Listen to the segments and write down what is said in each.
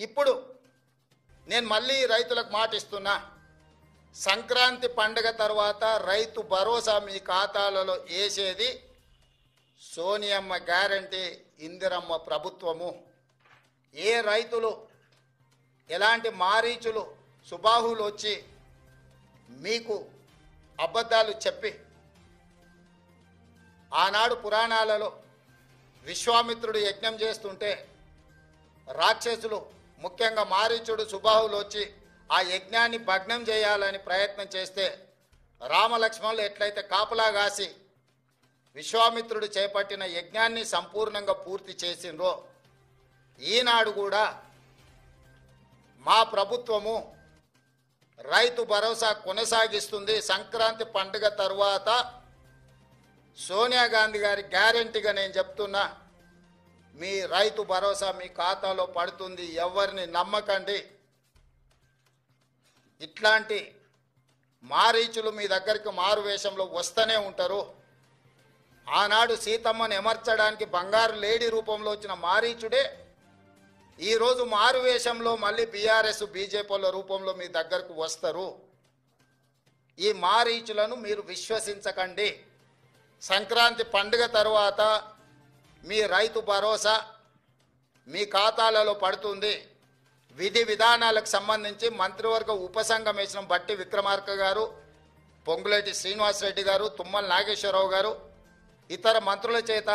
ఇప్పుడు నేను మళ్ళీ రైతులకు మాట ఇస్తున్నా, సంక్రాంతి పండుగ తర్వాత రైతు భరోసా మీ ఖాతాలలో వేసేది సోనియమ్మ గ్యారంటీ, ఇందిరమ్మ ప్రభుత్వము. ఏ రైతులు ఎలాంటి మారీచులు సుబాహులు వచ్చి మీకు అబద్ధాలు చెప్పి ఆనాడు పురాణాలలో విశ్వామిత్రుడు యజ్ఞం చేస్తుంటే రాక్షసులు ముఖ్యంగా మారీచుడు సుబాహులు వచ్చి ఆ యజ్ఞాన్ని భగ్నం చేయాలని ప్రయత్నం చేస్తే రామలక్ష్మణులు ఎట్లయితే కాపలా కాసి విశ్వామిత్రుడు చేపట్టిన యజ్ఞాన్ని సంపూర్ణంగా పూర్తి చేసిండ్రో, ఈనాడు కూడా మా ప్రభుత్వము రైతు భరోసా కొనసాగిస్తుంది. సంక్రాంతి పండుగ తర్వాత సోనియా గాంధీ గారి గ్యారెంటీగా నేను చెప్తున్నా, మీ రైతు భరోసా మీ ఖాతాలో పడుతుంది. ఎవరిని నమ్మకండి. ఇట్లాంటి మారీచులు మీ దగ్గరికి మారు వేషంలో వస్తూనే ఉంటారు. ఆనాడు సీతమ్మను ఎమర్చడానికి బంగారు లేడీ రూపంలో వచ్చిన మారీచుడే ఈరోజు మారు వేషంలో మళ్ళీ బీఆర్ఎస్ బీజేపీల రూపంలో మీ దగ్గరకు వస్తారు. ఈ మారీచులను మీరు విశ్వసించకండి. సంక్రాంతి పండుగ తర్వాత మీ రైతు భరోసా మీ ఖాతాలలో పడుతుంది. విధి విధానాలకు సంబంధించి మంత్రివర్గ ఉపసంఘం వేసిన బట్టి విక్రమార్క గారు, పొంగులేటి శ్రీనివాసరెడ్డి గారు, తుమ్మల నాగేశ్వరరావు గారు, ఇతర మంత్రుల చేత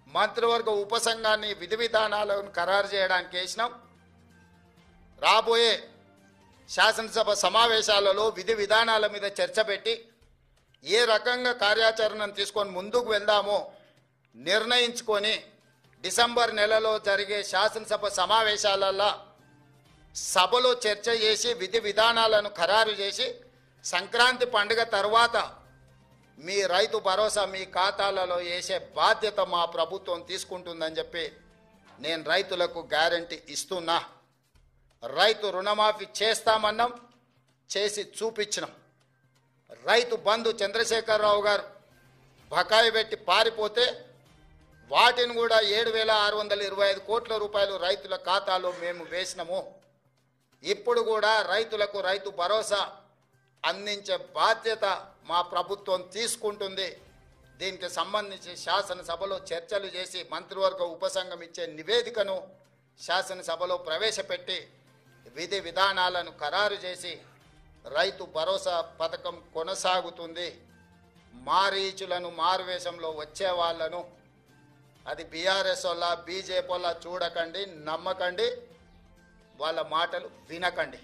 మంత్రివర్గ ఉపసంఘాన్ని విధి విధానాలను ఖరారు చేయడానికి వేసినాం. రాబోయే శాసనసభ సమావేశాలలో విధి విధానాల మీద చర్చ పెట్టి ఏ రకంగా కార్యాచరణను తీసుకొని ముందుకు వెళ్దామో నిర్ణయించుకొని డిసెంబర్ నెలలో జరిగే శాసనసభ సమావేశాలలో సభలో చర్చ చేసి విధి విధానాలను ఖరారు చేసి సంక్రాంతి పండుగ తర్వాత మీ రైతు భరోసా మీ ఖాతాలలో వేసే బాధ్యత మా ప్రభుత్వం తీసుకుంటుందని చెప్పి నేను రైతులకు గ్యారంటీ ఇస్తున్నా. రైతు రుణమాఫీ చేస్తామన్నాం, చేసి చూపించినాం. రైతు బంధు చంద్రశేఖరరావు గారు బకాయి పెట్టి పారిపోతే వాటిని కూడా 7,625 కోట్ల రూపాయలు రైతుల ఖాతాలో మేము వేసినాము. ఇప్పుడు కూడా రైతులకు రైతు భరోసా అందించే బాధ్యత మా ప్రభుత్వం తీసుకుంటుంది. దీనికి సంబంధించి శాసనసభలో చర్చలు చేసి మంత్రివర్గ ఉపసంఘం ఇచ్చే నివేదికను శాసనసభలో ప్రవేశపెట్టి విధి విధానాలను ఖరారు చేసి రైతు భరోసా పథకం కొనసాగుతుంది. మారీచులను మారువేషంలో వచ్చే వాళ్ళను, అది బీఆర్ఎస్ వాళ్ళ బీజేపీ వాళ్ళ చూడకండి, నమ్మకండి, వాళ్ళ మాటలు వినకండి.